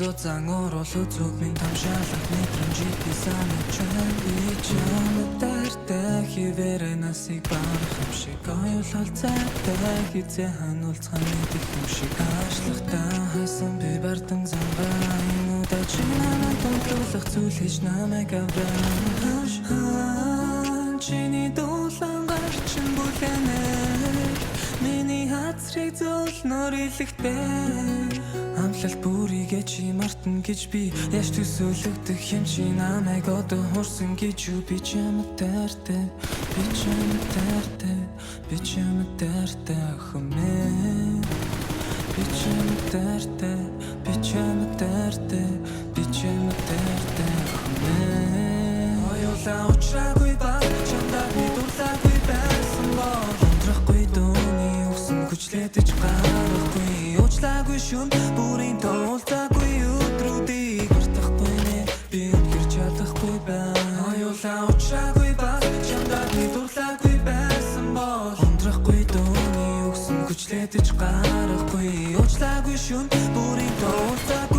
зузаан оруулуу зүг минь тамшаалах мэдрэмжийг санаж байна би чамтай хивэрэ насыг барах юм шиг оюулал цайтай хизээ хануулцхан мэдэх юм шиг аашлахтаа хайсан би бардам замбаа инуудаа чи намайг томтлуулах зүйл хийж намайг аврах чиний дуулан гарчин бүлэнэ миний хацрыг зөөлнөр илэхтэй амлалт бүрийгээ чи мартна гэж би яш төсөөлөгдөх юм чи намайг одоо хурсан гэж юу би чамтай хэмээ би чамтай хэмээ оюулаа учраагүй ба чамдаа би дурлаагүй байсан бол ундрахгүй дууны өгсөн хүчлээдэж гарахгүй уучлаагүй шүн бүрийн туулзаагүй өдрүүдийг мартахгүй нэ би өдгөрч чадахгүй байна оюулаа учраагүй ба чамдаа би дурлаагүй байсан бол ундрахгүй дууны өгсөн хүчлээдэж гарахгүй уучлаагүй шүн бүрийн туулзаагүй